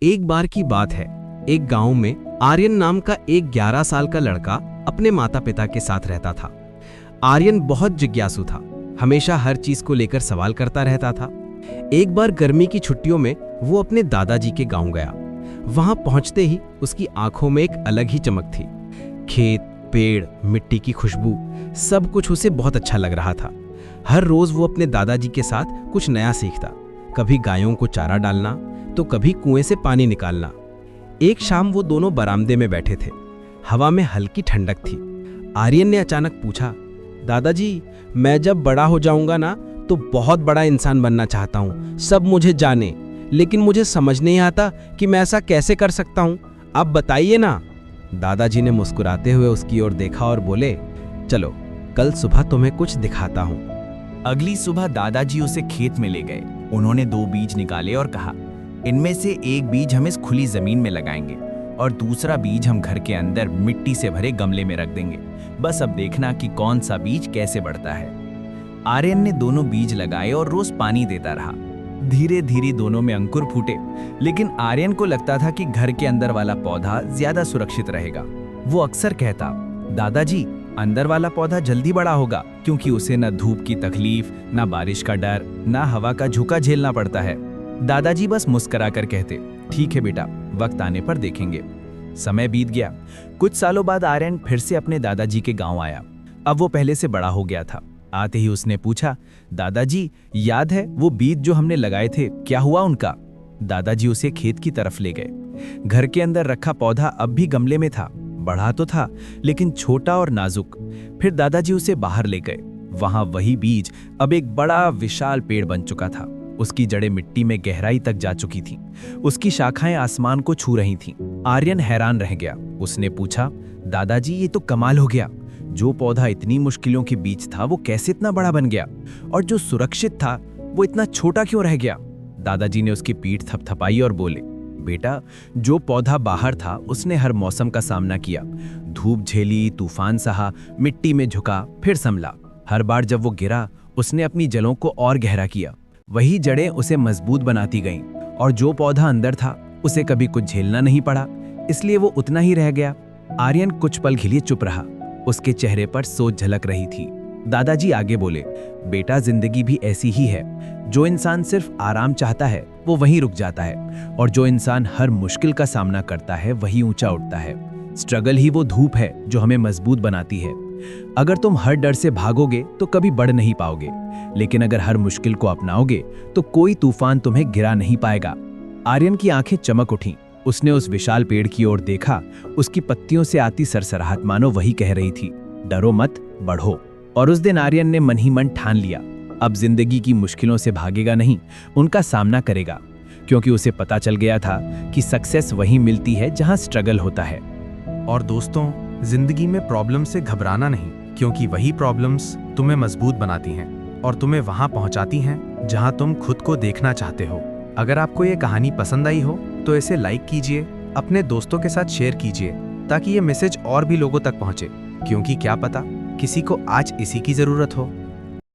एक बार की बात है, एक गांव में आर्यन नाम का एक 11 साल का लड़का अपने माता पिता के साथ रहता था। आर्यन बहुत जिज्ञासु था, हमेशा हर चीज को लेकर सवाल करता रहता था। एक बार गर्मी की छुट्टियों में वो अपने दादाजी के गांव गया। वहां पहुंचते ही उसकी आंखों में एक अलग ही चमक थी। खेत, पेड़, मिट्टी की खुशबू, सब कुछ उसे बहुत अच्छा लग रहा था। हर रोज वो अपने दादाजी के साथ कुछ नया सीखता, कभी गायों को चारा डालना तो कभी कुएं से पानी निकालना। एक शाम वो दोनों बरामदे में बैठे थे। हवा में हल्की ठंडक थी। आर्यन ने अचानक पूछा, दादाजी, मैं जब बड़ा हो जाऊंगा ना तो बहुत बड़ा इंसान बनना चाहता हूँ, सब मुझे जाने, लेकिन मुझे समझ नहीं आता कि मैं ऐसा कैसे कर सकता हूँ, आप बताइए ना। दादाजी ने मुस्कुराते हुए उसकी ओर देखा और बोले, चलो कल सुबह तुम्हें कुछ दिखाता हूँ। अगली सुबह दादाजी उसे खेत में ले गए। उन्होंने 2 बीज निकाले और कहा, इनमें से एक बीज हम इस खुली जमीन में लगाएंगे और दूसरा बीज हम घर के अंदर मिट्टी से भरे गमले में रख देंगे। बस अब देखना कि कौन सा बीज कैसे बढ़ता है। आर्यन ने दोनों बीज लगाए और रोज पानी देता रहा। धीरे धीरे दोनों में अंकुर फूटे, लेकिन आर्यन को लगता था कि घर के अंदर वाला पौधा ज्यादा सुरक्षित रहेगा। वो अक्सर कहता, दादाजी, अंदर वाला पौधा जल्दी बड़ा होगा क्योंकि उसे न धूप की तकलीफ, न बारिश का डर, न हवा का झोंका झेलना पड़ता है। दादाजी बस मुस्कुराकर कहते, ठीक है बेटा, वक्त आने पर देखेंगे। समय बीत गया। कुछ सालों बाद आर्यन फिर से अपने दादाजी के गांव आया। अब वो पहले से बड़ा हो गया था। आते ही उसने पूछा, दादाजी, याद है वो बीज जो हमने लगाए थे, क्या हुआ उनका? दादाजी उसे खेत की तरफ ले गए। घर के अंदर रखा पौधा अब भी गमले में था। बढ़ा तो था, लेकिन छोटा और नाजुक। फिर दादाजी उसे बाहर ले गए। वहां वही बीज अब एक बड़ा विशाल पेड़ बन चुका था। उसकी जड़ें मिट्टी में गहराई तक जा चुकी थीं। उसकी शाखाएं आसमान को छू रही थीं। आर्यन हैरान रह गया। उसने पूछा, दादाजी, ये तो कमाल हो गया। जो पौधा इतनी मुश्किलों के बीच था वो कैसे इतना बड़ा बन गया, और जो सुरक्षित था वो इतना छोटा क्यों रह गया? दादाजी ने उसकी पीठ थपथपाई और बोले, बेटा, जो पौधा बाहर था उसने हर मौसम का सामना किया। धूप झेली, तूफान सहा, मिट्टी में झुका, फिर संभला। हर बार जब वो गिरा, उसने अपनी जड़ों को और गहरा किया। वही जड़ें उसे मजबूत बनाती गईं, और जो पौधा अंदर था उसे कभी कुछ झेलना नहीं पड़ा, इसलिए वो उतना ही रह गया। आर्यन कुछ पल के लिए चुप रहा। उसके चेहरे पर सोच झलक रही थी। दादाजी आगे बोले, बेटा, जिंदगी भी ऐसी ही है। जो इंसान सिर्फ आराम चाहता है वो वहीं रुक जाता है, और जो इंसान हर मुश्किल का सामना करता है वही ऊंचा उठता है। स्ट्रगल ही वो धूप है जो हमें मजबूत बनाती है। अगर तुम हर डर से भागोगे तो कभी बढ़ नहीं पाओगे, लेकिन अगर हर मुश्किल को अपनाओगे तो कोई तूफान तुम्हें गिरा नहीं पाएगा। आर्यन की आंखें चमक उठीं। उसने उस विशाल पेड़ की ओर देखा। उसकी पत्तियों से आती सरसराहट मानो वही कह रही थी, डरो मत, बढ़ो। और उस दिन आर्यन ने मन ही मन ठान लिया, अब जिंदगी की मुश्किलों से भागेगा नहीं, उनका सामना करेगा। क्योंकि उसे पता चल गया था कि सक्सेस वहीं मिलती है जहां स्ट्रगल होता है। और दोस्तों, जिंदगी में प्रॉब्लम से घबराना नहीं, क्योंकि वही प्रॉब्लम्स तुम्हें मजबूत बनाती हैं और तुम्हें वहां पहुंचाती हैं जहां तुम खुद को देखना चाहते हो। अगर आपको ये कहानी पसंद आई हो तो इसे लाइक कीजिए, अपने दोस्तों के साथ शेयर कीजिए, ताकि ये मैसेज और भी लोगों तक पहुंचे, क्योंकि क्या पता किसी को आज इसी की जरूरत हो।